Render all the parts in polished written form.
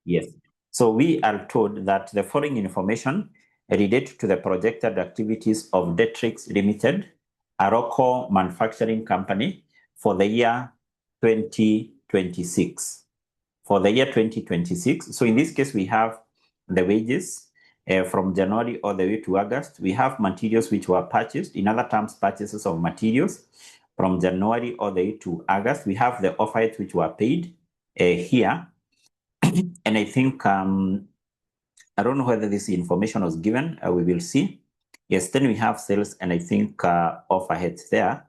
Yes. So we are told that the following information relate to the projected activities of 𝗕𝘂𝗌 Limited, a local manufacturing company, for the year 2026. For the year 2026. So in this case, we have the wages from January all the way to August. We have materials which were purchased. In other terms, purchases of materials from January all the way to August. We have the overheads which were paid here. And I think, I don't know whether this information was given. We will see. Yes, then we have sales and I think overheads there,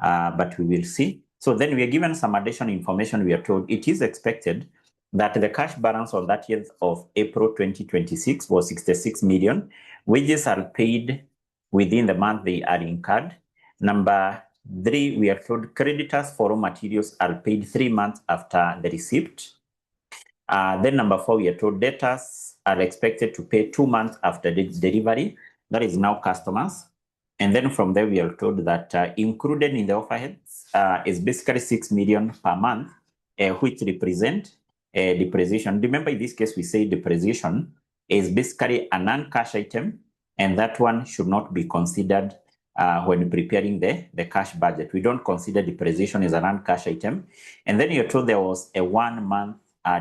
but we will see. So then we are given some additional information. We are told it is expected that the cash balance on 30th of April 2026 was 66 million. Wages are paid within the month they are incurred. Number 3, we are told creditors for raw materials are paid 3 months after the receipt. Then number 4, we are told debtors are expected to pay 2 months after the delivery. That is now customers. And then from there, we are told that included in the overheads is basically 6 million per month, which represent depreciation. Remember, in this case, we say depreciation is basically a non-cash item, and that one should not be considered when preparing the cash budget. We don't consider depreciation as a non-cash item. And then you're told there was a 1 month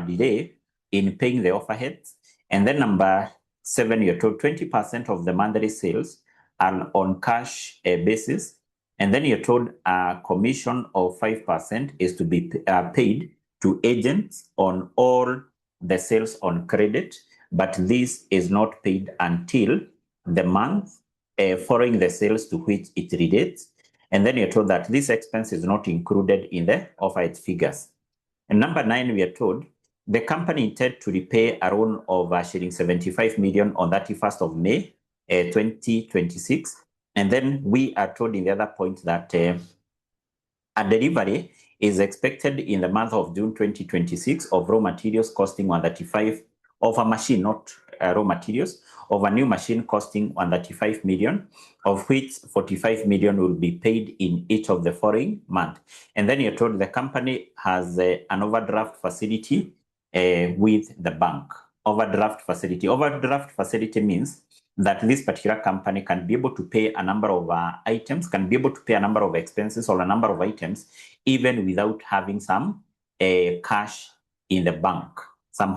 delay in paying the overheads. And then number 7, you're told 20% of the monthly sales are on cash basis. And then you're told a commission of 5% is to be paid to agents on all the sales on credit, but this is not paid until the month following the sales to which it relates. And then you're told that this expense is not included in the overhead figures. And number 9, we are told the company intended to repay a loan of shilling 75 million on 31st of May 2026. And then we are told in the other point that a delivery is expected in the month of June 2026 of raw materials costing 135 of a machine, not raw materials, of a new machine costing 135 million, of which 45 million will be paid in each of the following month. And then you're told the company has an overdraft facility with the bank. Overdraft facility. Overdraft facility means that this particular company can be able to pay a number of items, can be able to pay a number of expenses or a number of items, even without having some cash in the bank. Some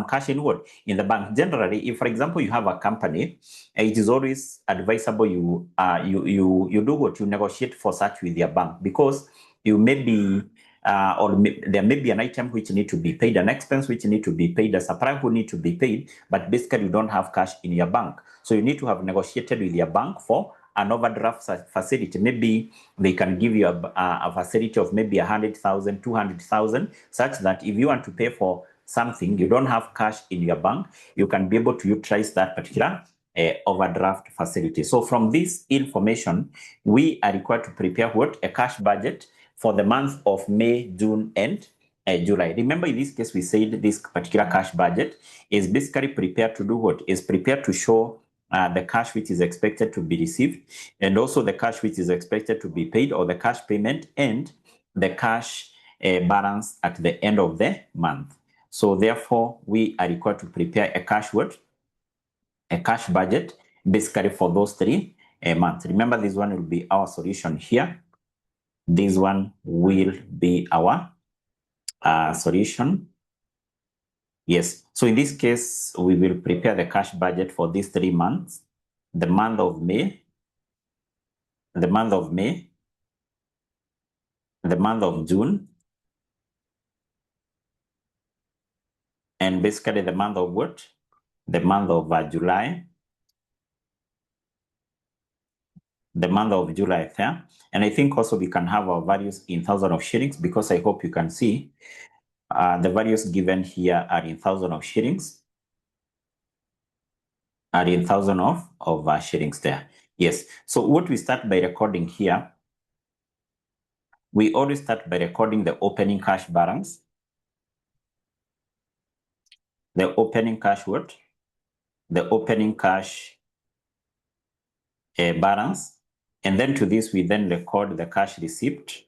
cash in what? In the bank. Generally, if, for example, you have a company, it is always advisable you do what? You negotiate for such with your bank, because you may be there may be an item which need to be paid, an expense which need to be paid, a supplier who need to be paid, but basically you don't have cash in your bank. So you need to have negotiated with your bank for an overdraft facility. Maybe they can give you a facility of maybe 100,000, 200,000, such that if you want to pay for something, you don't have cash in your bank, you can be able to utilize that particular overdraft facility. So from this information, we are required to prepare what? A cash budget for the month of May, June, and July. Remember, in this case, we said this particular cash budget is basically prepared to do what? Is prepared to show the cash which is expected to be received, and also the cash which is expected to be paid, or the cash payment, and the cash balance at the end of the month. So therefore, we are required to prepare a cash what? A cash budget, basically for those 3 months. Remember, this one will be our solution here. This one will be our solution. Yes. So in this case, we will prepare the cash budget for these 3 months: the month of May, the month of May, the month of June, and basically the month of what? The month of July. The month of July there. And I think also we can have our values in thousands of shillings, because I hope you can see the values given here are in thousands of shillings. Are in thousands of shillings there. Yes. So what we start by recording here, we always start by recording the opening cash balance. The opening cash what? The opening cash balance. And then to this, we then record the cash receipt.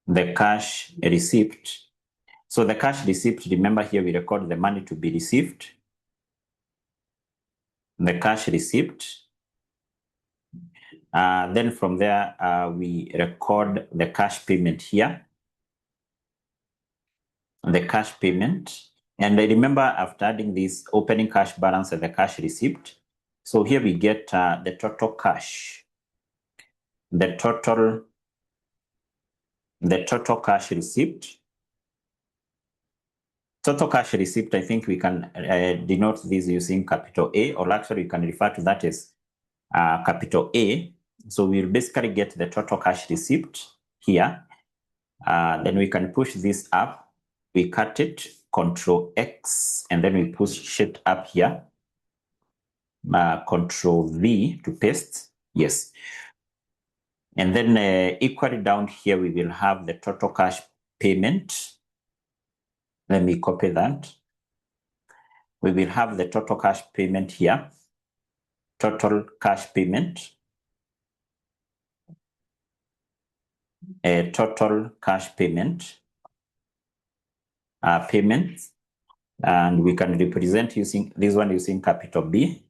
The cash receipt. So the cash receipt, remember here we record the money to be received, the cash receipt. Then from there, we record the cash payment here, the cash payment. And remember, after adding this opening cash balance and the cash receipt, so here we get the total cash, the total cash receipt. Total cash receipt, I think we can denote this using capital A, or actually you can refer to that as capital A. So we'll basically get the total cash receipt here. Then we can push this up. We cut it, Control X, and then we push it up here. Control V to paste. Yes. And then equally down here, we will have the total cash payment. Let me copy that. We will have the total cash payment here. Total cash payment. Total cash payment. Payments. And we can represent using this one using capital B.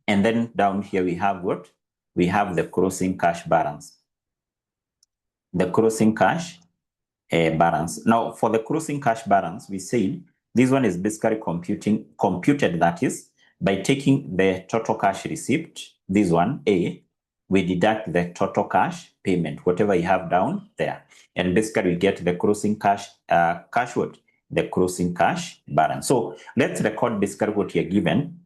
And then down here we have what? We have the closing cash balance. The closing cash balance. Now, for the closing cash balance, we say this one is basically computed, that is, by taking the total cash receipt, this one, A, we deduct the total cash payment, whatever you have down there. And basically we get the closing cash, the closing cash balance. So let's record basically what you're given.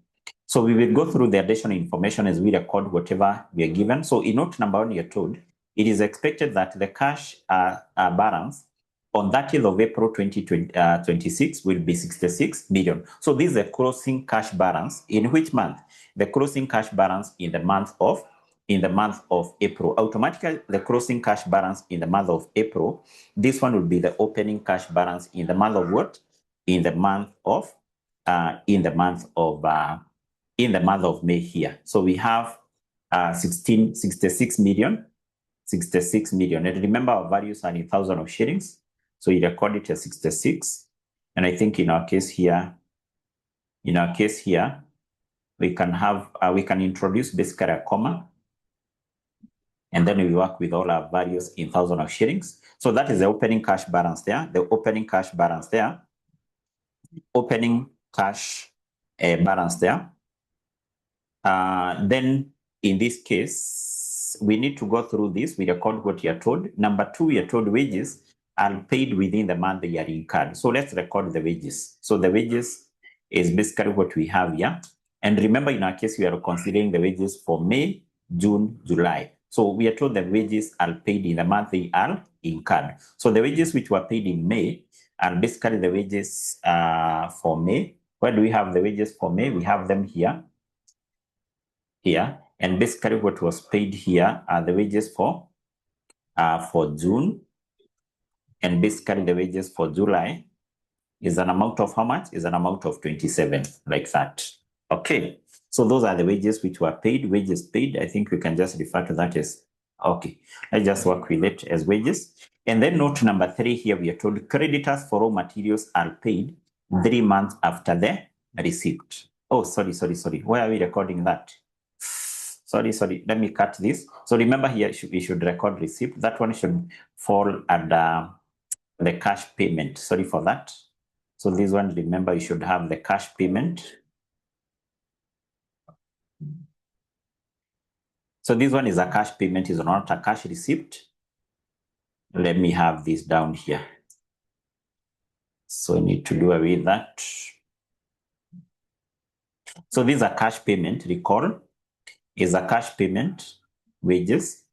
So we will go through the additional information as we record whatever we are given. So in note number 1, you're told, it is expected that the cash balance on 30th of April 2026 will be 66 million. So this is a closing cash balance in which month? The closing cash balance in the month of April. Automatically, the closing cash balance in the month of April, this one will be the opening cash balance in the month of what? In the month of May here. So we have 66 million. And remember, our values are in thousands of shillings. So you record it as 66. And I think in our case here, we can have, we can introduce basically a comma. And then we work with all our values in thousands of shillings. So that is the opening cash balance there. The opening cash balance there. Opening cash balance there. Then in this case, we need to go through this. We record what you're told. Number 2, we are told wages are paid within the month they are incurred. So let's record the wages. So the wages is basically what we have here. And remember, in our case, we are considering the wages for May, June, July. So we are told the wages are paid in the month they are incurred. So the wages which were paid in May are basically the wages for May. Where do we have the wages for May? We have them here. And basically what was paid here are the wages for June. And basically the wages for July is an amount of how much? Is an amount of 27, like that. Okay. So those are the wages which were paid. Wages paid, I think we can just refer to that as, okay. Let's just work with it as wages. And then note number 3 here, we are told creditors for raw materials are paid 3 months after the receipt. Oh, sorry. Why are we recording that? Sorry. Let me cut this. So remember here, we should record receipt. That one should fall under the cash payment. Sorry for that. So this one, remember, you should have the cash payment. So this one is a cash payment, is not a cash receipt. Let me have this down here. So I need to do away with that. So this is a cash payment, recall, is a cash payment, wages.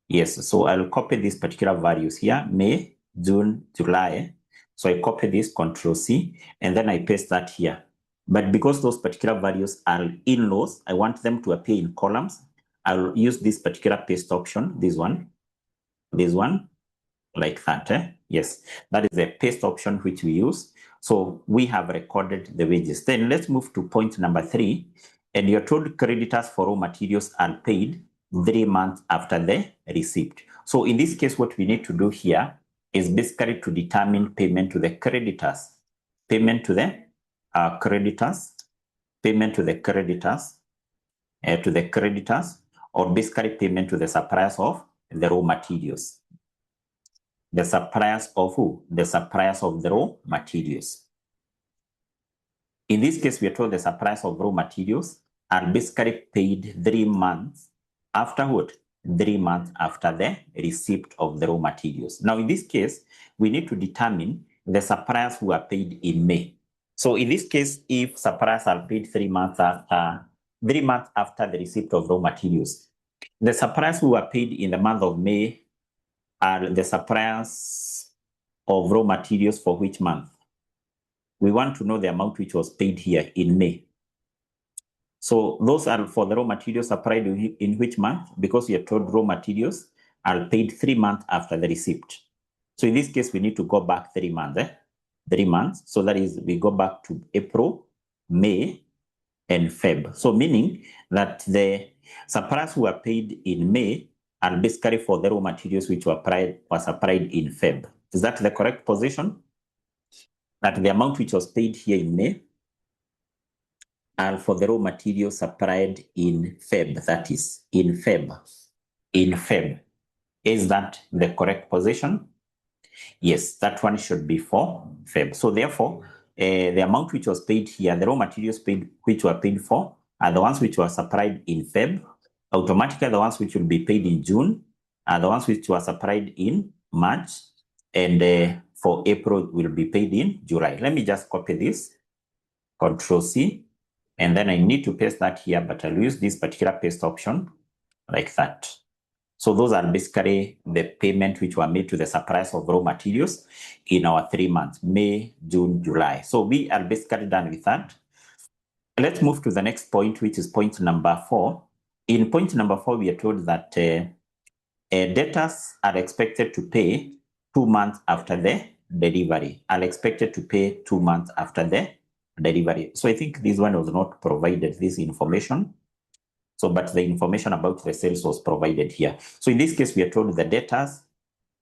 Yes, so I'll copy these particular values here, May, June, July. So I copy this, Control C, and then I paste that here. But because those particular values are in rows, I want them to appear in columns. I'll use this particular paste option, this one, like that. Yes, that is the paste option which we use. So we have recorded the wages. Then let's move to point number 3. And you're told creditors for raw materials are paid 3 months after the receipt. So in this case, what we need to do here is basically to determine payment to the creditors. Payment to the creditors, payment to the creditors, or basically payment to the suppliers of the raw materials. The suppliers of who? The suppliers of the raw materials. In this case, we are told the suppliers of raw materials are basically paid 3 months after what? 3 months after the receipt of the raw materials. Now, in this case, we need to determine the suppliers who are paid in May. So in this case, if suppliers are paid 3 months after the receipt of raw materials, the suppliers who are paid in the month of May are the suppliers of raw materials for which month? We want to know the amount which was paid here in May. So those are for the raw materials supplied in which month? Because we are told raw materials are paid 3 months after the receipt. So in this case, we need to go back 3 months. 3 months. So that is, we go back to April, May, and Feb. So meaning that the suppliers who are paid in May are basically for the raw materials which were supplied in Feb. Is that the correct position? That the amount which was paid here in May are for the raw materials supplied in Feb. That is, in Feb. In Feb. Is that the correct position? Yes, that one should be for Feb. So therefore, the amount which was paid here, the raw materials paid which were paid for, are the ones which were supplied in Feb. Automatically, the ones which will be paid in June are the ones which were supplied in March, and for April will be paid in July. Let me just copy this, Ctrl+C, and then I need to paste that here, but I'll use this particular paste option like that. So those are basically the payment which were made to the suppliers of raw materials in our 3 months, May, June, July. So we are basically done with that. Let's move to the next point, which is point number 4. In point number 4, we are told that debtors are expected to pay 2 months after the delivery, are expected to pay 2 months after the delivery. So I think this one was not provided, this information. So, but the information about the sales was provided here. So in this case, we are told the debtors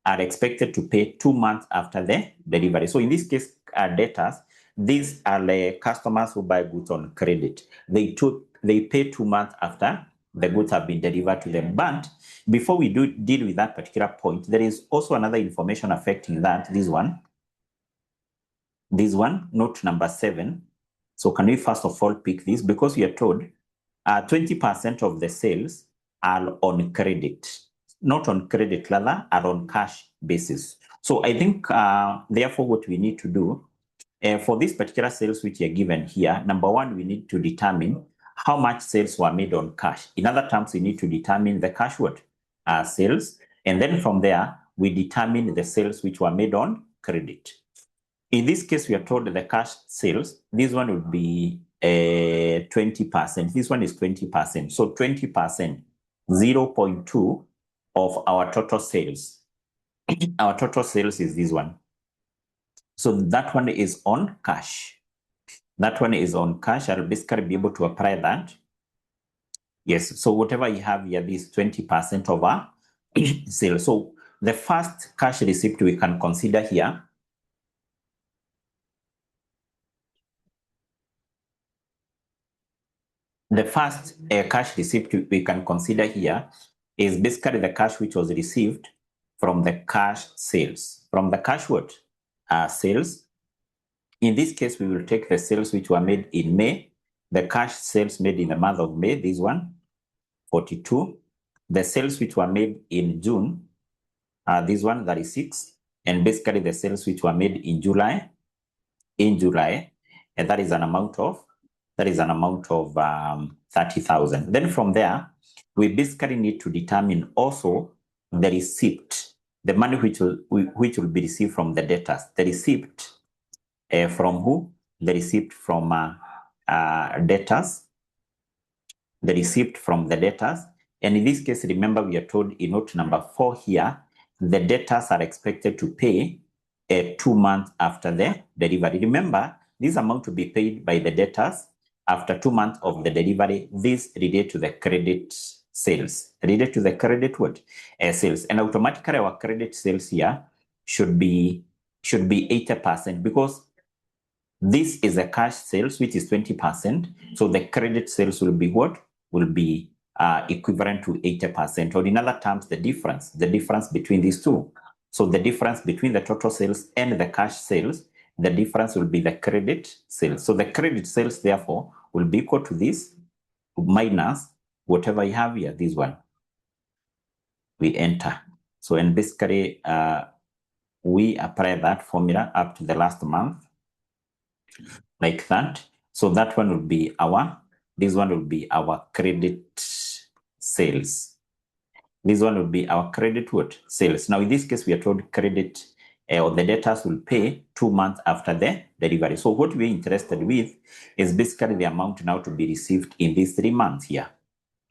are expected to pay 2 months after the delivery. So in this case, debtors, these are the customers who buy goods on credit. They pay 2 months after the goods have been delivered to them. But before we deal with that particular point, there is also another information affecting that, this one, note number 7. So can we first of all pick this? Because we are told 20% of the sales are on credit, not on credit, rather, are on cash basis. So I think, therefore, what we need to do for this particular sales which are given here, number one, we need to determine how much sales were made on cash. In other terms, we need to determine the cash sales, and then from there, we determine the sales which were made on credit. In this case, we are told the cash sales, this one would be 20%. This one is 20%. So 20%, 0.2 of our total sales. Our total sales is this one. So that one is on cash. That one is on cash. I'll basically be able to apply that. Yes, so whatever you have here, this 20% of our sales. So the first cash receipt we can consider here, the first cash receipt we can consider here is basically the cash which was received from the cash sales. From the cash sales. In this case, we will take the sales which were made in May, the cash sales made in the month of May, this one, 42. The sales which were made in June, this one, 36. And basically the sales which were made in July, and that is an amount of 30,000. Then from there, we basically need to determine also the receipt, the money which will be received from the debtors. The receipt from who? The receipt from debtors. The receipt from the debtors. And in this case, remember, we are told in note number 4 here, the debtors are expected to pay 2 months after the delivery. Remember, this amount to be paid by the debtors after 2 months of the delivery. This relate to the credit sales. Relate to the credit sales. And automatically our credit sales here should be 80% because this is a cash sales, which is 20%. So the credit sales will be what? Will be equivalent to 80%. Or in other terms, the difference between these two. So the difference between the total sales and the cash sales, the difference will be the credit sales. So the credit sales, therefore, will be equal to this minus whatever you have here, this one. We enter. So, and basically, we apply that formula up to the last month, like that. So that one will be this one will be our credit sales. This one will be our credit what? Sales. Now, in this case, we are told credit or the debtors will pay 2 months after the delivery. So what we're interested with is basically the amount now to be received in these 3 months here,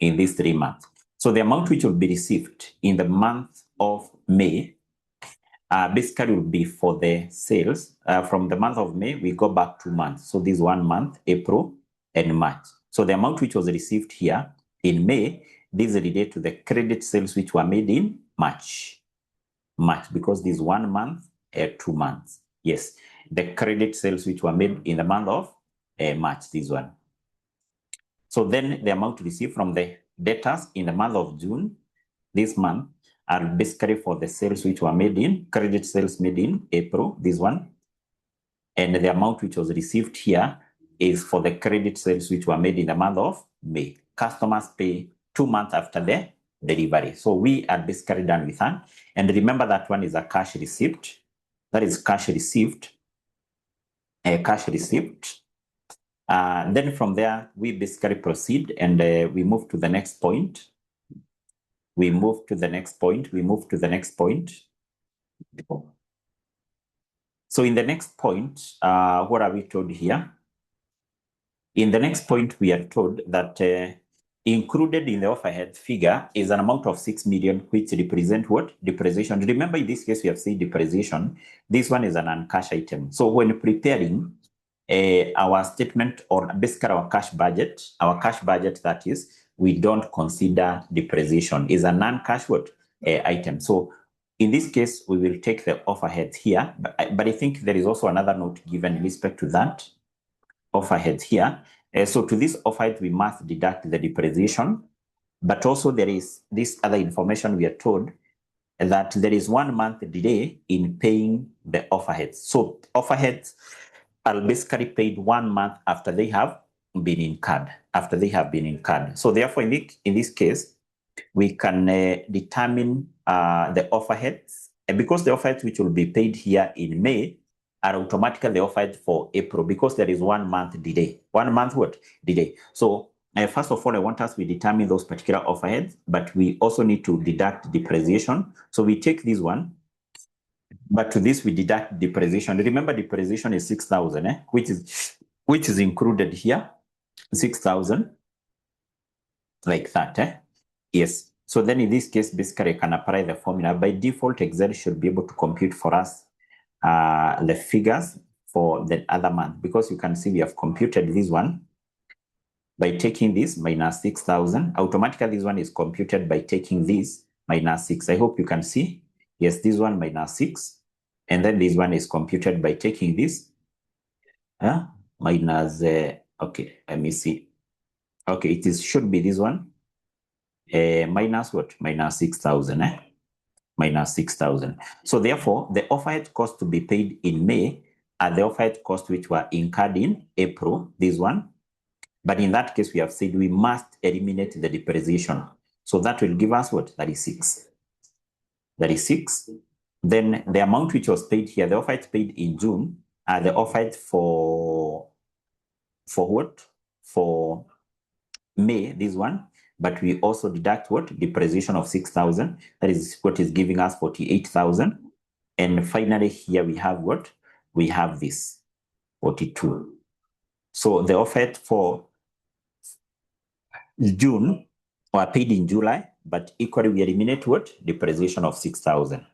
in these 3 months. So the amount which will be received in the month of May basically will be for the sales. From the month of May, we go back 2 months. So this 1 month, April and March. So the amount which was received here in May, this is related to the credit sales which were made in March, because this 1 month, 2 months. Yes, the credit sales which were made in the month of March, this one. So then the amount received from the debtors in the month of June, this month, are basically for the sales which were made in, credit sales made in April, this one. And the amount which was received here is for the credit sales which were made in the month of May. Customers pay 2 months after the delivery. So we are basically done with that. And remember that one is a cash receipt. That is cash received. Cash receipt. Then from there, we basically proceed and we move to the next point. We move to the next point. So in the next point, what are we told here? In the next point, we are told that included in the overhead figure is an amount of 6 million, which represent what? Depreciation. Remember, in this case, we have said depreciation. This one is an uncash item. So when preparing our statement or basically our cash budget that is, we don't consider depreciation. Is a non-cash what? Item. So in this case, we will take the overheads here, but I think there is also another note given in respect to that overheads here. So to this overhead, we must deduct the depreciation, but also there is this other information we are told that there is 1 month delay in paying the overheads. So overheads are basically paid 1 month after they have been incurred. So therefore, in this case, we can determine the overheads, and because the overheads which will be paid here in May are automatically the overhead for April, because there is 1 month delay. 1 month what? Delay. So first of all, I want us to determine those particular overheads, but we also need to deduct depreciation. So we take this one, but to this we deduct depreciation. Remember, depreciation is 6,000, which is included here, 6,000, like that. Yes. So then in this case, basically I can apply the formula. By default, Excel should be able to compute for us the figures for the other month, because you can see we have computed this one by taking this minus 6,000. Automatically, this one is computed by taking this minus 6. I hope you can see. Yes, this one minus 6. And then this one is computed by taking this minus, okay, let me see. Okay, it should be this one. Minus what? Minus 6,000, minus 6,000. So therefore, the overhead cost to be paid in May are the overhead costs which were incurred in April, this one. But in that case, we have said we must eliminate the depreciation. So that will give us what? 36. 36. Then the amount which was paid here, the overhead paid in June, are the overhead for what? For May, this one. But we also deduct what? Depreciation of 6,000. That is what is giving us 48,000. And finally, here we have what? We have this 42. So the overhead for June were paid in July, but equally we eliminate what? Depreciation of 6,000.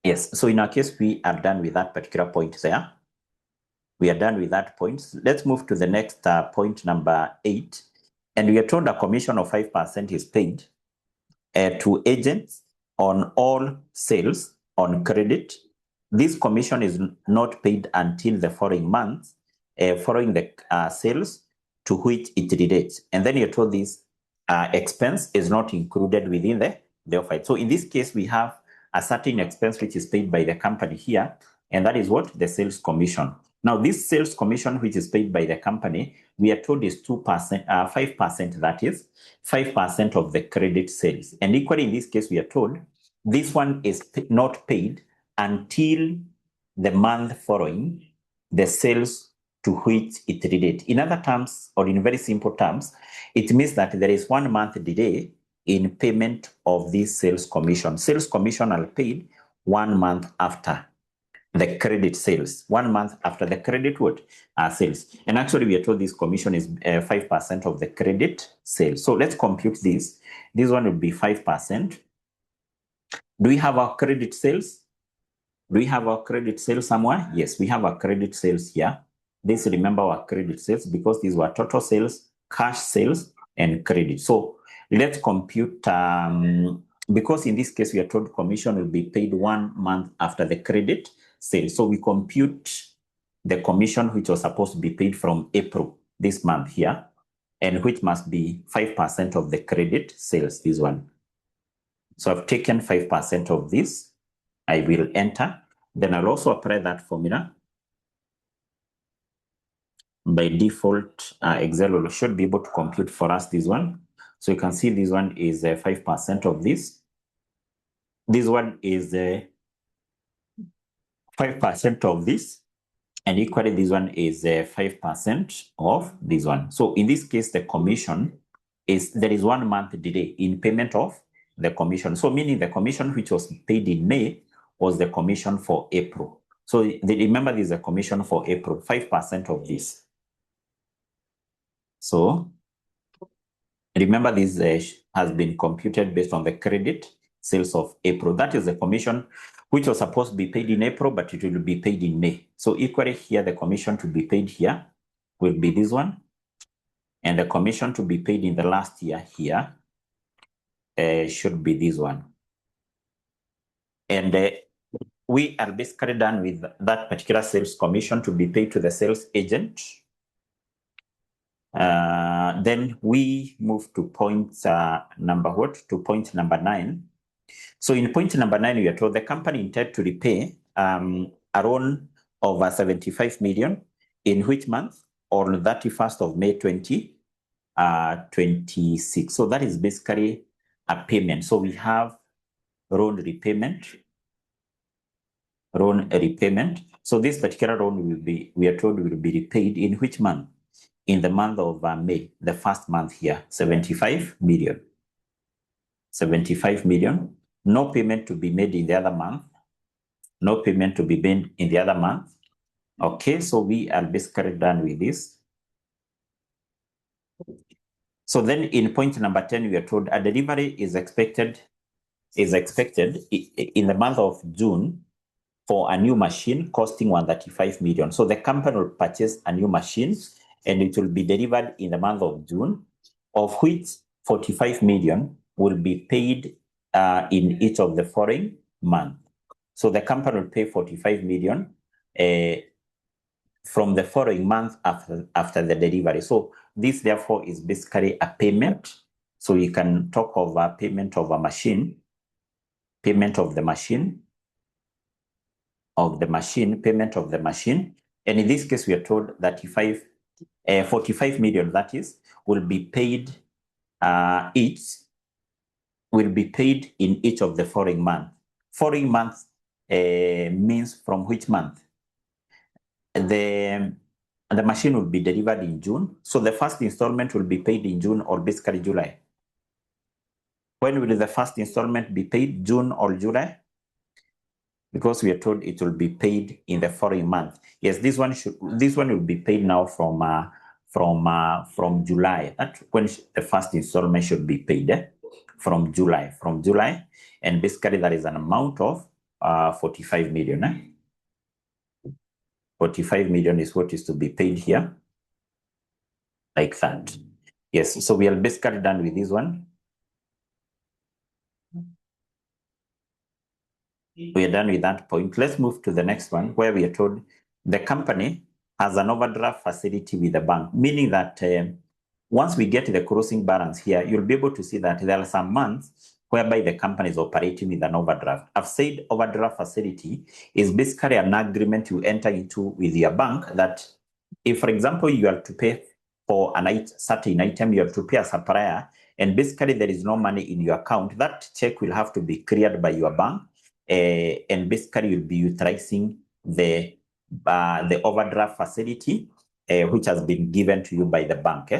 Yes. So in our case, we are done with that particular point there. We are done with that point. Let's move to the next point, number 8. And we are told a commission of 5% is paid to agents on all sales on credit this commission is not paid until the following month, following the sales to which it relates. And then you're told this expense is not included within the offer. So in this case, we have a certain expense which is paid by the company here, and that is what? The sales commission. Now, this sales commission which is paid by the company, we are told is 2%, 5%, that is 5% of the credit sales. And equally in this case, we are told this one is not paid until the month following the sales to which it relates. In other terms, or in very simple terms, it means that there is 1 month delay in payment of this sales commission. Sales commission are paid 1 month after the credit sales, 1 month after the credit what? Sales. And actually, we are told this commission is 5% of the credit sales. So let's compute this. This one would be 5%. Do we have our credit sales? Do we have our credit sales somewhere? Yes, we have our credit sales here. This, remember our credit sales because these were total sales, cash sales, and credit. So let's compute, because in this case, we are told commission will be paid 1 month after the credit sale. So we compute the commission which was supposed to be paid from April, this month here, and which must be 5% of the credit sales, this one. So I've taken 5% of this. I will enter. Then I'll also apply that formula. By default, Excel should be able to compute for us this one. So you can see this one is 5% of this. This one is 5% of this. And equally, this one is 5% of this one. So in this case, the commission is, there is 1 month delay in payment of the commission. So meaning the commission which was paid in May was the commission for April. So remember, this is a commission for April, 5% of this. So remember, this has been computed based on the credit sales of April. That is the commission which was supposed to be paid in April, but it will be paid in May. So equally here, the commission to be paid here will be this one. And the commission to be paid in the last year here should be this one. And we are basically done with that particular sales commission to be paid to the sales agent. Then we move to point point number 9. So in point number 9, we are told the company intended to repay a loan of 75 million in which month? On the 31st of May 2026. So that is basically a payment. So we have loan repayment. So this particular loan will be, we are told, will be repaid in which month? In the month of May, the first month here, 75 million. 75 million. No payment to be made in the other month. No payment to be made in the other month. Okay, so we are basically done with this. So then in point number 10, we are told a delivery is expected in the month of June for a new machine costing 135 million. So the company will purchase a new machine and it will be delivered in the month of June, of which 45 million will be paid in each of the following months. So the company will pay 45 million from the following month after the delivery. So this therefore is basically a payment. So you can talk of a payment of a machine, payment of the machine, payment of the machine. And in this case, we are told that 45 million, that is, will be paid will be paid in each of the following months. Following months means from which month? The machine will be delivered in June. So the first installment will be paid in June or basically July. When will the first installment be paid? June or July? Because we are told it will be paid in the following month. Yes, this one will be paid now from July. That's when the first installment should be paid. From July, and basically that is an amount of 45 million. 45 million is what is to be paid here, like that. Yes, so we are basically done with this one. We are done with that point. Let's move to the next one, where we are told the company has an overdraft facility with the bank, meaning that once we get the closing balance here, you'll be able to see that there are some months whereby the company is operating with an overdraft. I've said overdraft facility is basically an agreement you enter into with your bank that if, for example, you are to pay for a certain item, you have to pay a supplier, and basically there is no money in your account, that check will have to be cleared by your bank, and basically you'll be utilizing the overdraft facility, which has been given to you by the bank.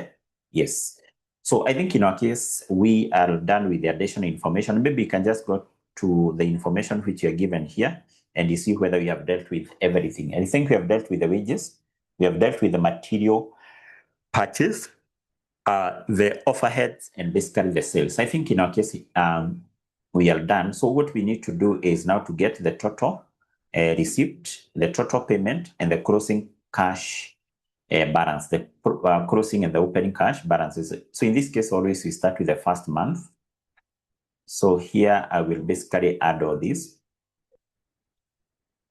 Yes. So I think in our case, we are done with the additional information. Maybe you can just go to the information which you are given here, and you see whether we have dealt with everything. And I think we have dealt with the wages, we have dealt with the material purchase, the overheads, and basically the sales. I think in our case, we are done. So what we need to do is now to get the total receipt, the total payment, and the closing cash balance, the closing and the opening cash balances. So in this case, always we start with the first month. So here I will basically add all this.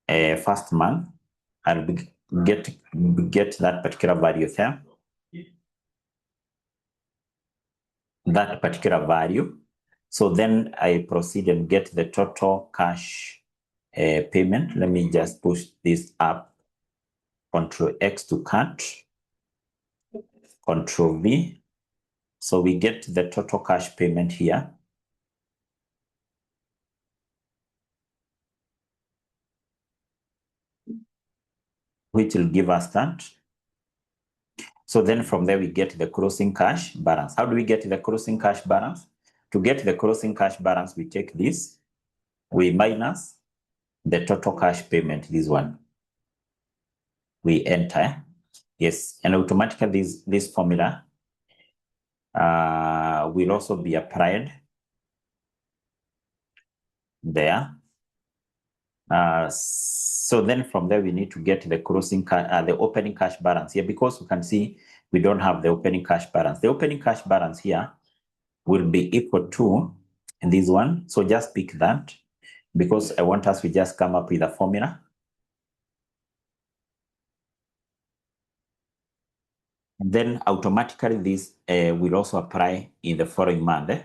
First month, I'll get that particular value there. That particular value. So then I proceed and get the total cash payment. Let me just push this up. Control X to cut. Control V. So we get the total cash payment here. Which will give us that. So then from there we get the closing cash balance. How do we get the closing cash balance? To get the closing cash balance, we take this, we minus the total cash payment, this one. We enter, yes, and automatically this formula will also be applied there. So then from there we need to get the closing the opening cash balance here, because you can see we don't have the opening cash balance. The opening cash balance here will be equal to this one. So just pick that, because I want us to just come up with a formula. And then automatically this will also apply in the following month.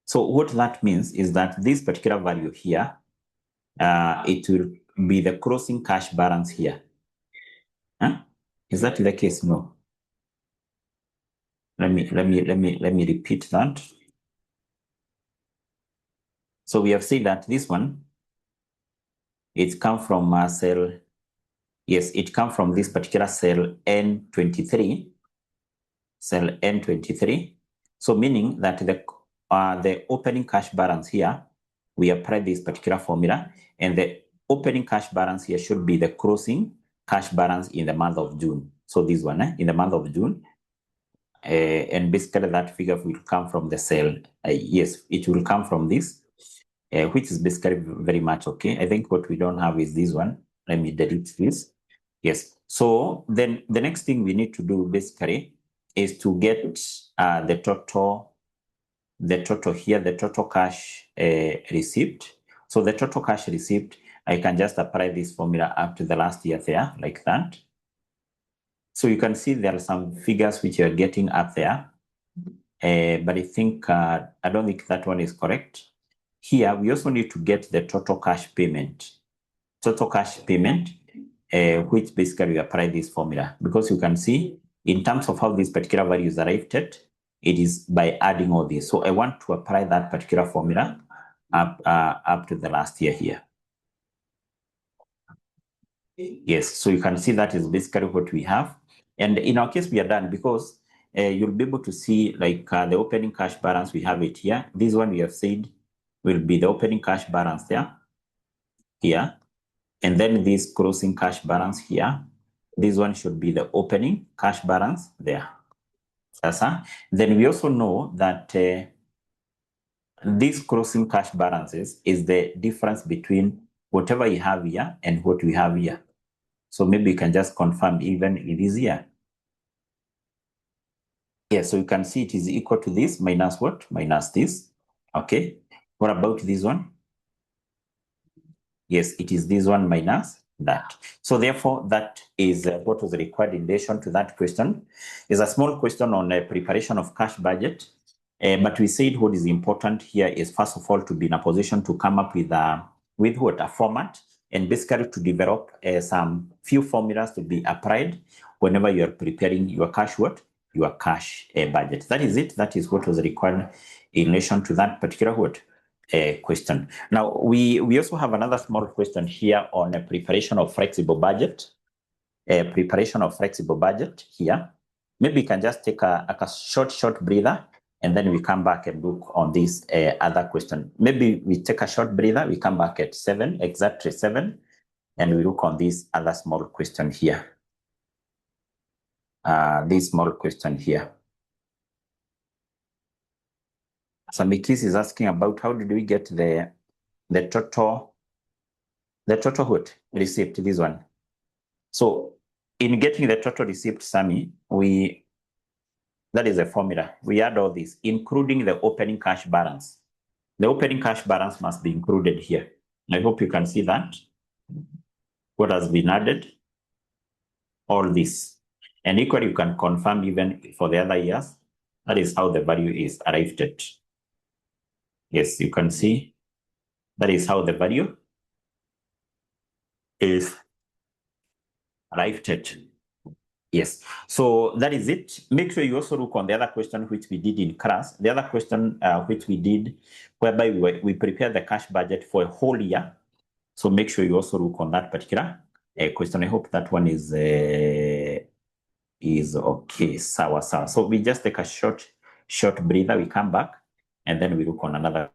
So what that means is that this particular value here, it will be the closing cash balance here. Huh? Is that the case? No. Let me repeat that. So we have said that this one, it comes from cell. Yes, it comes from this particular cell N23. Cell N23. So meaning that the opening cash balance here, we apply this particular formula, and the opening cash balance here should be the closing cash balance in the month of June. So this one, in the month of June. And basically that figure will come from the cell. Yes, it will come from this, which is basically very much okay. I think what we don't have is this one. Let me delete this. Yes. So then the next thing we need to do basically is to get the total here, the total cash receipt. So the total cash receipt, I can just apply this formula up to the last year there, like that. So you can see there are some figures which you're getting up there, but I think, I don't think that one is correct. Here, we also need to get the total cash payment. Total cash payment, which basically we apply this formula, because you can see in terms of how this particular value is arrived at, it is by adding all this. So I want to apply that particular formula up to the last year here. Yes, so you can see that is basically what we have. And in our case, we are done, because you'll be able to see like the opening cash balance, we have it here. This one we have said will be the opening cash balance there, here. And then this closing cash balance here. This one should be the opening cash balance there. Then we also know that these closing cash balances is the difference between whatever you have here and what we have here. So maybe you can just confirm even it is here. Yeah, so you can see it is equal to this minus what? Minus this. Okay. What about this one? Yes, it is this one minus that. So therefore, that is what was required in relation to that question. It's a small question on preparation of cash budget. But we said what is important here is, first of all, to be in a position to come up with what a format, and basically to develop some few formulas to be applied whenever you are preparing your cash budget. That is it. That is what was required in relation to that particular question. Now we also have another small question here on a preparation of flexible budget. Preparation of flexible budget here. Maybe you can just take a short breather, and then we come back and look on this other question. Maybe we take a short breather, we come back at exactly 7, and we look on this other small question here. This small question here. Samikis is asking about how did we get the total receipt, this one. So in getting the total receipt, Sami, that is a formula. We add all this, including the opening cash balance. The opening cash balance must be included here. I hope you can see that. What has been added? All this. And equally, you can confirm even for the other years. That is how the value is arrived at. Yes, you can see. That is how the value is arrived at. Yes, so that is it. Make sure you also look on the other question which we did in class. The other question which we did, whereby we prepared the cash budget for a whole year. So make sure you also look on that particular question. I hope that one is okay. Sawa. So we just take a short breather. We come back, and then we look on another.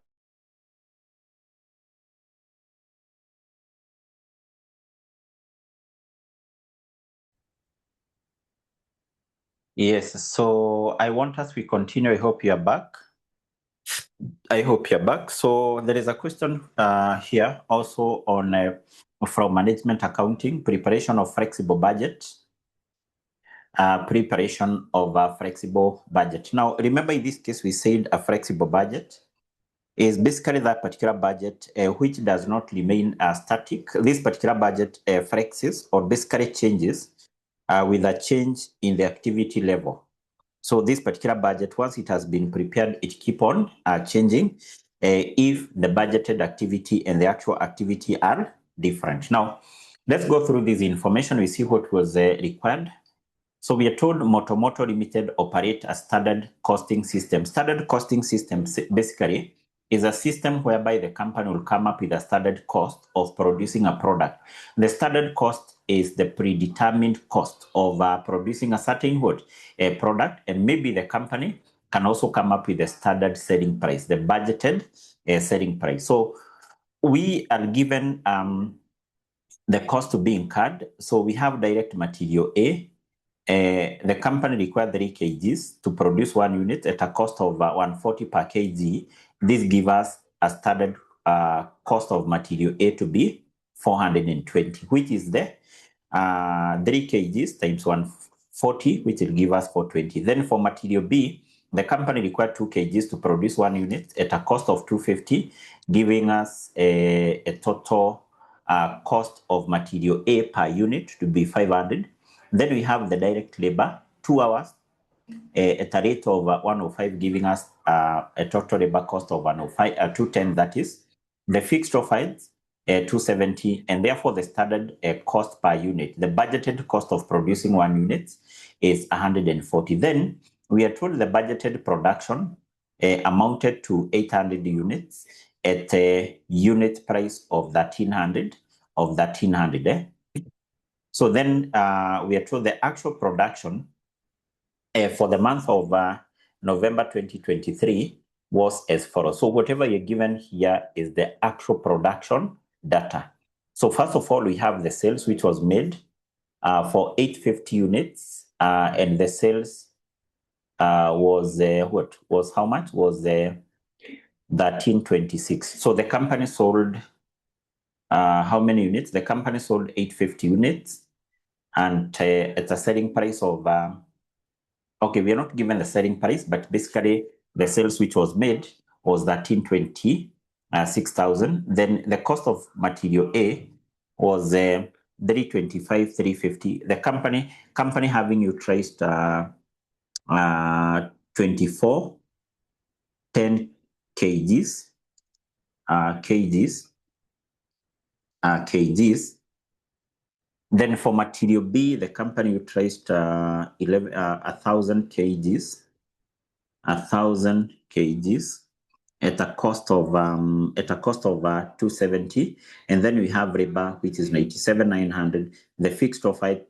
Yes, so I want us we continue. I hope you are back. So there is a question here also on from management accounting, preparation of flexible budget. Preparation of a flexible budget. Now, remember in this case, we said a flexible budget is basically that particular budget which does not remain static. This particular budget flexes or basically changes with a change in the activity level. So this particular budget, once it has been prepared, it keep on changing if the budgeted activity and the actual activity are different. Now, let's go through this information. We see what was required. So we are told Motomoto Limited operate a standard costing system. Standard costing system basically is a system whereby the company will come up with a standard cost of producing a product. The standard cost is the predetermined cost of producing a certain product, and maybe the company can also come up with a standard selling price, the budgeted selling price. So we are given the cost to be incurred. So we have direct material A. The company required 3 kgs to produce 1 unit at a cost of 140 per kg. This gives us a standard cost of material A to be 420, which is the 3 kgs times 140, which will give us 420. Then for material B, the company required 2 kgs to produce 1 unit at a cost of 250, giving us a total cost of material A per unit to be 500. Then we have the direct labor, 2 hours at a rate of 105, giving us a total labor cost of 210, that is. The fixed overheads, 270, and therefore the standard cost per unit. The budgeted cost of producing 1 unit is 140. Then we are told the budgeted production amounted to 800 units at a unit price of 1300. So then we are told the actual production for the month of November 2023 was as follows. So whatever you're given here is the actual production data. So first of all, we have the sales which was made for 850 units, and the sales was how much? Was 1326. So the company sold how many units? The company sold 850 units, and at a selling price of okay, we are not given the selling price, but basically the sales which was made was 1320. 6,000. Then the cost of material A was 325,350. The company having utilized 24 10 kgs kgs. Then for material B, the company utilized 1,000 kgs, 1,000 kgs at a cost of 270. And then we have labor, which is 97,900. The fixed offer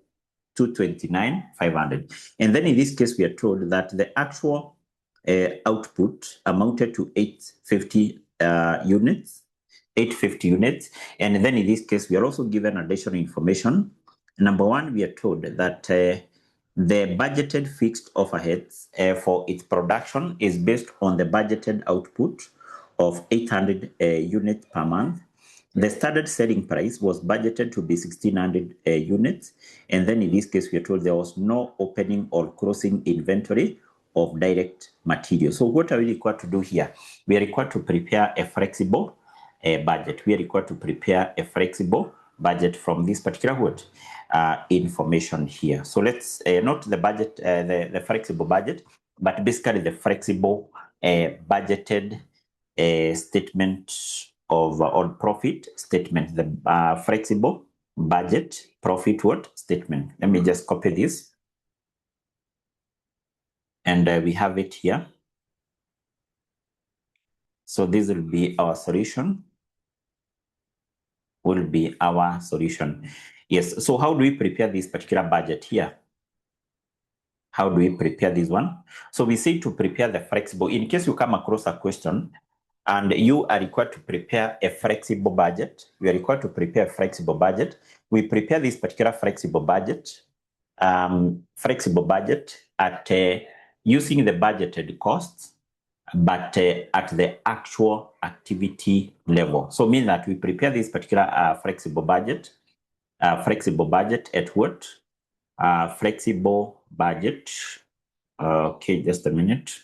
229,500. And then in this case, we are told that the actual output amounted to 850 units. 850 units. And then in this case, we are also given additional information. Number one, we are told that the budgeted fixed overheads for its production is based on the budgeted output of 800 units per month. The standard selling price was budgeted to be 1,600 units. And then in this case, we are told there was no opening or closing inventory of direct material. So what are we required to do here? We are required to prepare a flexible budget. We are required to prepare a flexible budget from this particular information here. So let's not the budget, the flexible budget, but basically the flexible budgeted statement of on profit statement, the flexible budget profit statement. Let me just copy this. And we have it here. So this will be our solution. Will be our solution. Yes. So how do we prepare this particular budget here? How do we prepare this one? So we say to prepare the flexible. In case you come across a question and you are required to prepare a flexible budget, we are required to prepare a flexible budget. We prepare this particular flexible budget at using the budgeted costs, but at the actual activity level. So mean that we prepare this particular flexible budget at what? Flexible budget. Okay, just a minute.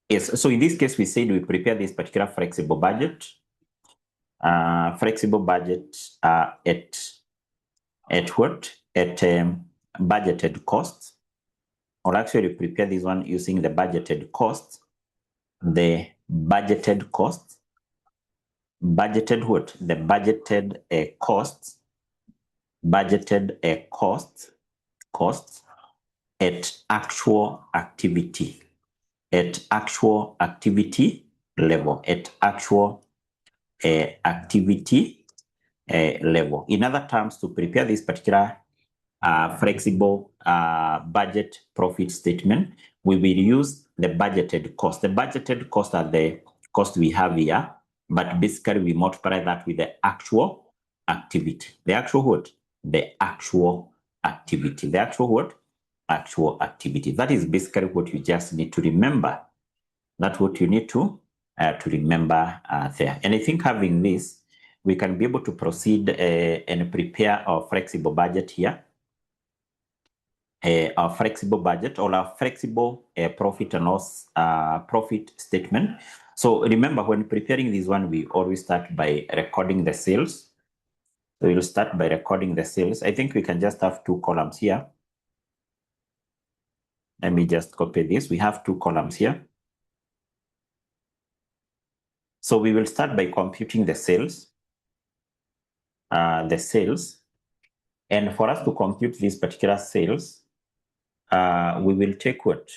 Yes, so in this case, we said we prepare this particular flexible budget. At what? At budgeted costs. Or actually prepare this one using the budgeted costs. The budgeted costs. Budgeted what? The budgeted costs. Budgeted costs at actual activity. At actual activity level. At actual activity level. In other terms, to prepare this particular flexible budget profit statement, we will use the budgeted cost. The budgeted cost are the cost we have here, but basically we multiply that with the actual activity. The actual what? The actual activity. The actual what? Actual activity. That is basically what you just need to remember. That's what you need to remember there. And I think having this, we can be able to proceed and prepare our flexible budget here. Our flexible budget or our flexible profit and loss profit statement. So remember, when preparing this one, we always start by recording the sales. So we'll start by recording the sales. I think we can just have two columns here. Let me just copy this. We have two columns here. So we will start by computing the sales. And for us to compute these particular sales, we will take what?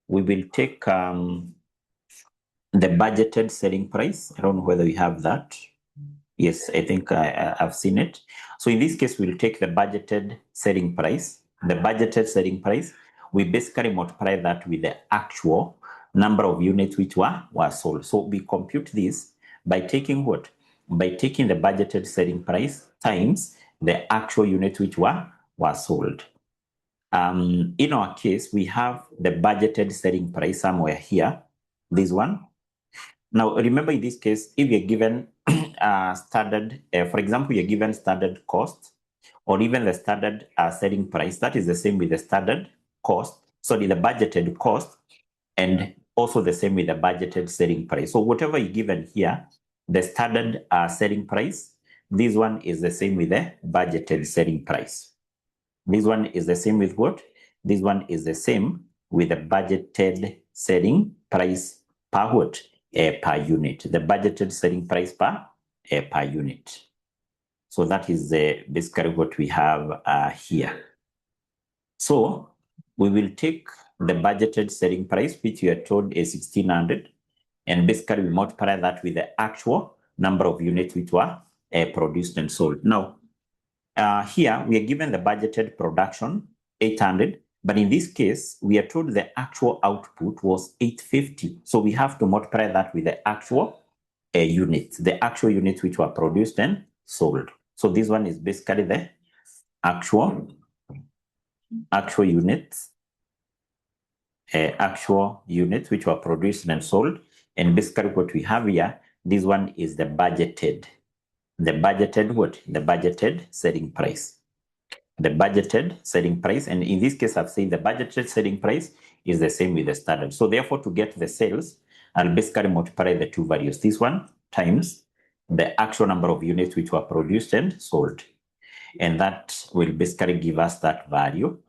We will take the budgeted selling price. I don't know whether we have that. Yes, I think I've seen it. So in this case, we'll take the budgeted selling price. The budgeted selling price, we basically multiply that with the actual number of units which were sold. So we compute this by taking what? By taking the budgeted selling price times the actual units which were sold. In our case, we have the budgeted selling price somewhere here, this one. Now, remember in this case, if you're given standard, for example, you're given standard cost or even the standard selling price, that is the same with the standard cost. So the budgeted cost and also the same with the budgeted selling price. So whatever you given here, the standard selling price, this one is the same with the budgeted selling price. This one is the same with what? This one is the same with the budgeted selling price per what? Per unit. The budgeted selling price per unit. So that is basically what we have here. So we will take the budgeted selling price, which we are told is 1600, and basically we multiply that with the actual number of units which were produced and sold. Now, here we are given the budgeted production 800, but in this case we are told the actual output was 850. So we have to multiply that with the actual units, the actual units which were produced and sold. So this one is basically the actual units, which were produced and sold. And basically what we have here, this one is the budgeted. The budgeted selling price. The budgeted selling price. And in this case, I've said the budgeted selling price is the same with the standard. So therefore, to get the sales, I'll basically multiply the two values. This one times the actual number of units which were produced and sold. And that will basically give us that value.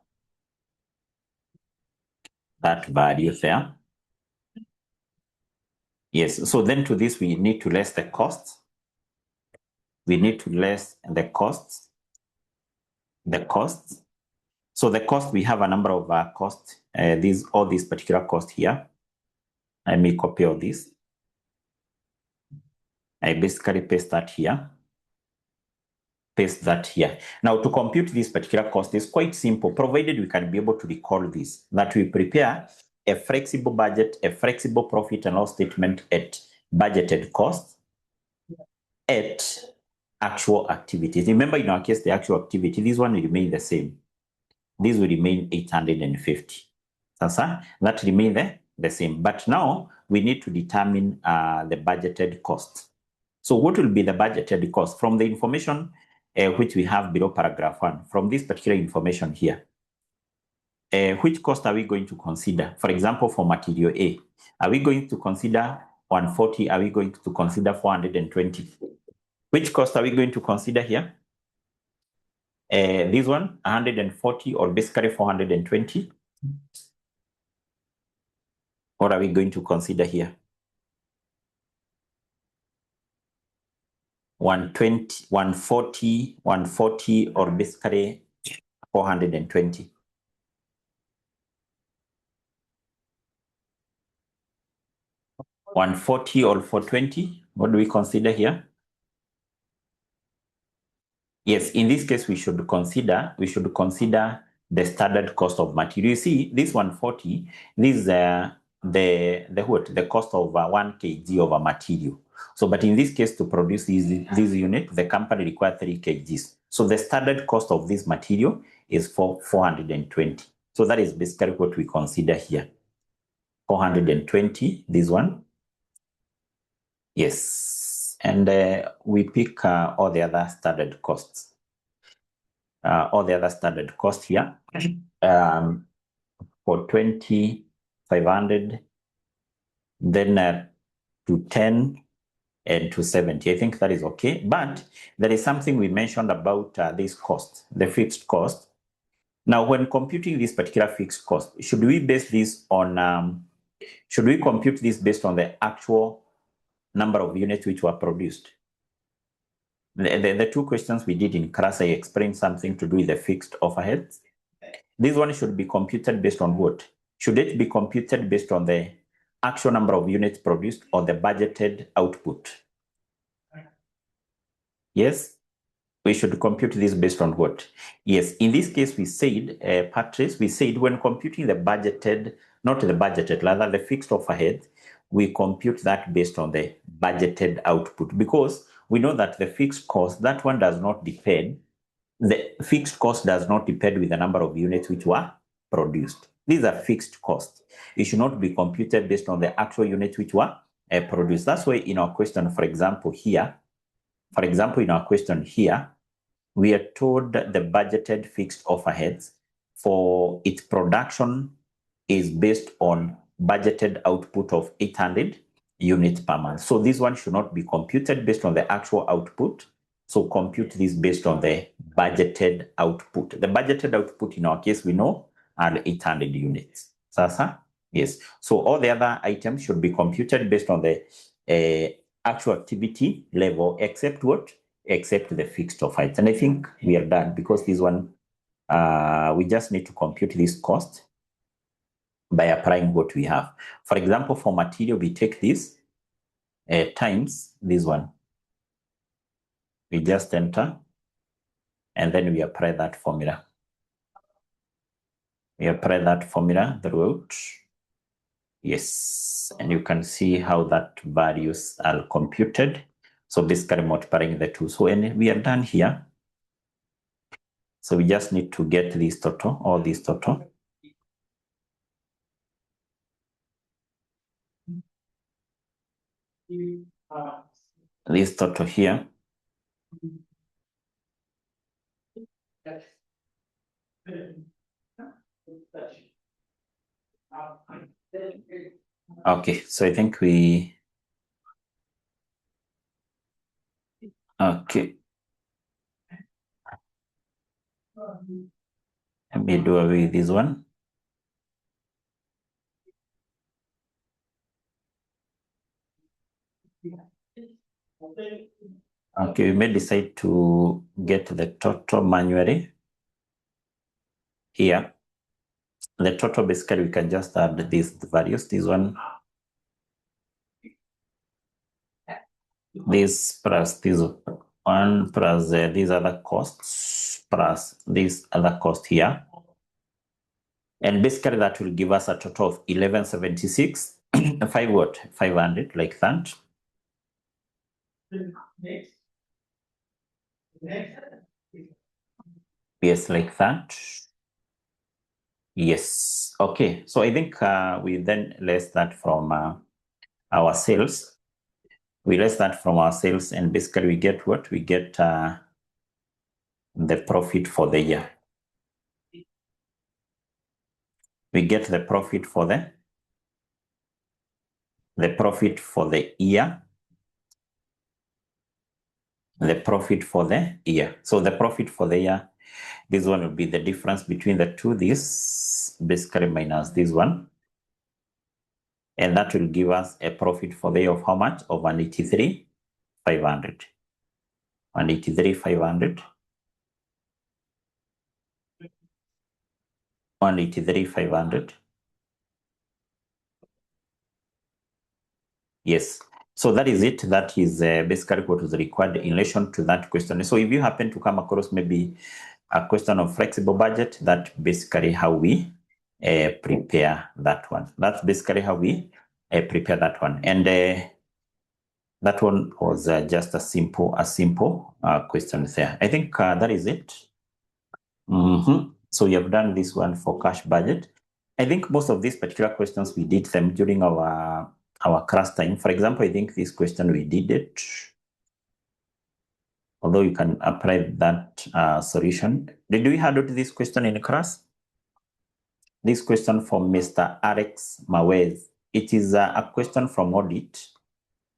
That value there. Yes, so then to this, we need to less the costs. We need to less the costs. So the cost, we have a number of costs. All these particular costs here. Let me copy all this. I basically paste that here. Now, to compute this particular cost is quite simple, provided we can be able to recall this, that we prepare a flexible budget, a flexible profit and loss statement at budgeted cost at actual activities. Remember, in our case, the actual activity, this one will remain the same. This will remain 850. That remain the same. But now we need to determine the budgeted cost. So what will be the budgeted cost? From the information which we have below paragraph 1, from this particular information here, which cost are we going to consider? For example, for material A, are we going to consider 140? Are we going to consider 420? Which cost are we going to consider here? This one, 140 or basically 420? What are we going to consider here? 120, 140 or basically 420? $140 or $420? What do we consider here? Yes, in this case, we should consider the standard cost of material. You see, this 140, this is the cost of 1 kg of a material. So, but in this case, to produce this unit, the company requires 3 kgs. So the standard cost of this material is 420. So that is basically what we consider here. 420, this one. Yes, and we pick all the other standard costs. Here. For 20, 500, then to 10, and to 70. I think that is okay. But there is something we mentioned about this cost, the fixed cost. Now, when computing this particular fixed cost, should we base this on, should we compute this based on the actual number of units which were produced? The two questions we did in class, I explained something to do with the fixed overheads. This one should be computed based on what? Should it be computed based on the actual number of units produced or the budgeted output? Yes, we should compute this based on what? Yes, in this case, we said, Patrice, we said when computing the budgeted, not the budgeted, rather the fixed overhead, we compute that based on the budgeted output, because we know that the fixed cost, that one does not depend, the fixed cost does not depend with the number of units which were produced. These are fixed costs. It should not be computed based on the actual units which were produced. That's why in our question, for example, here, we are told that the budgeted fixed overheads for its production is based on budgeted output of 800 units per month. So this one should not be computed based on the actual output. So compute this based on the budgeted output. The budgeted output in our case, we know, are 800 units. Sasa? Yes. So all the other items should be computed based on the actual activity level, except what? Except the fixed overheads. And I think we are done because this one, we just need to compute this cost by applying what we have. For example, for material, we take this times this one. We just enter, and then we apply that formula. We apply that formula throughout. Yes, and you can see how that values are computed. So basically multiplying the two. So when we are done here, so we just need to get this total, all this total. This total here. Okay, so I think we, okay. Let me do away with this one. Okay, we may decide to get the total manually here. The total, basically, we can just add these values, this one, this plus this one, plus these other costs, plus this other cost here. And basically that will give us a total of 1176, 500, like that. Yes, like that. Yes. Okay. So I think we then less that from our sales. We less that from our sales, and basically we get what? We get the profit for the year. We get the profit for the profit for the year. The profit for the year. So the profit for the year, this one will be the difference between the two, this basically minus this one. And that will give us a profit for the year of how much? Of 183,500. 183,500. 183,500. Yes. So that is it. That is basically what was required in relation to that question. So if you happen to come across maybe a question of flexible budget, that's basically how we prepare that one. That's basically how we prepare that one. And that one was just a simple question there. I think that is it. So we have done this one for cash budget. I think most of these particular questions, we did them during our class time. For example, I think this question we did it, although you can apply that solution. Did we handle this question in class? This question from Mr. Alex Mawez. It is a question from audit,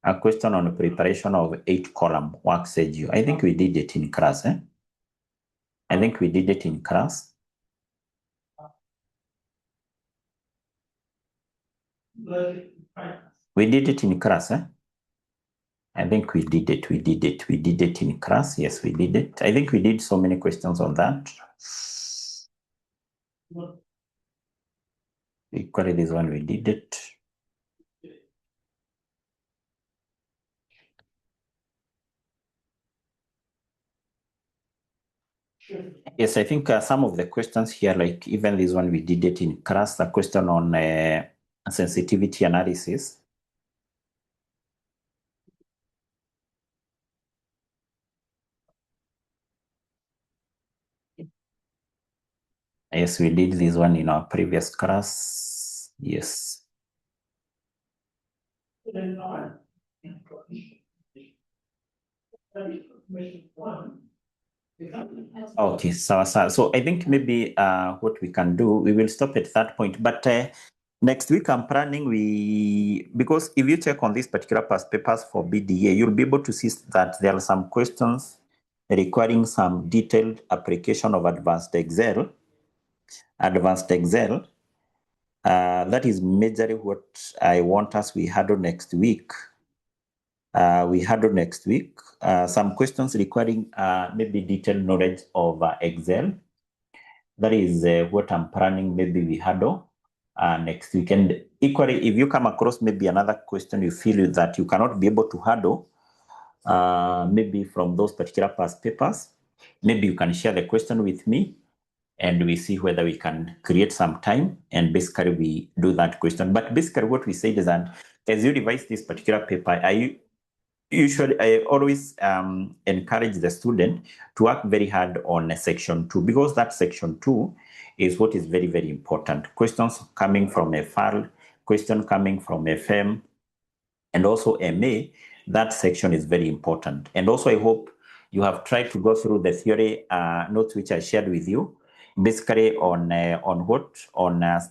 a question on the preparation of 8-column work schedule. I think we did it in class. I think we did it in class. We did it in class. I think we did it. We did it in class. Yes, we did it. I think we did so many questions on that. Equally, this one we did it. Yes, I think some of the questions here, like even this one, we did it in class. The question on sensitivity analysis. Yes, we did this one in our previous class. Yes. Okay, so I think maybe what we can do, we will stop at that point. But Next week, I'm planning because if you check on these particular past papers for BDA, you'll be able to see that there are some questions requiring some detailed application of advanced Excel. That is majorly what I want us we handle next week. Some questions requiring maybe detailed knowledge of Excel. That is what I'm planning maybe we handle next week. And equally, if you come across maybe another question you feel that you cannot be able to handle, maybe from those particular past papers, maybe you can share the question with me and we see whether we can create some time and basically we do that question. But basically what we said is that as you revise this particular paper, I always encourage the student to work very hard on section 2, because that section 2 is what is very, very important. Questions coming from a FAL, question coming from a FEM, and also MA, that section is very important. And also I hope you have tried to go through the theory notes which I shared with you, basically on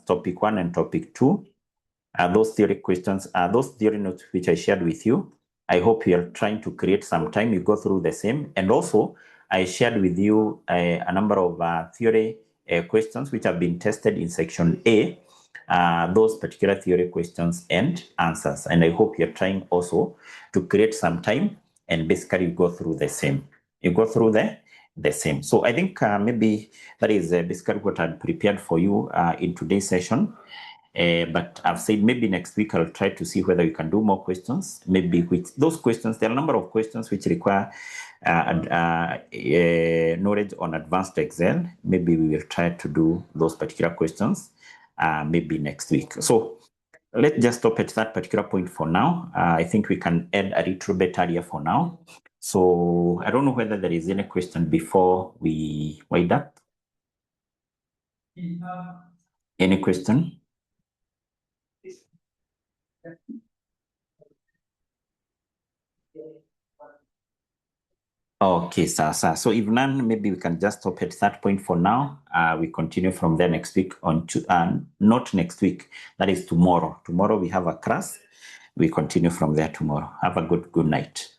topic 1 and topic 2. Those theory questions, those theory notes which I shared with you. I hope you're trying to create some time, you go through the same. And also, I shared with you a number of theory questions which have been tested in section A, those particular theory questions and answers. And I hope you're trying also to create some time and basically go through the same. You go through the same. So I think maybe that is basically what I've prepared for you in today's session. But I've said maybe next week I'll try to see whether we can do more questions. Maybe with those questions, there are a number of questions which require knowledge on advanced Excel. Maybe we will try to do those particular questions maybe next week. So let's just stop at that particular point for now. I think we can end a little bit earlier for now. So I don't know whether there is any question before we wind up. Any question? Okay, sir. So if none, maybe we can just stop at that point for now. We continue from there next week on not next week. That is tomorrow. Tomorrow we have a class. We continue from there tomorrow. Have a good night.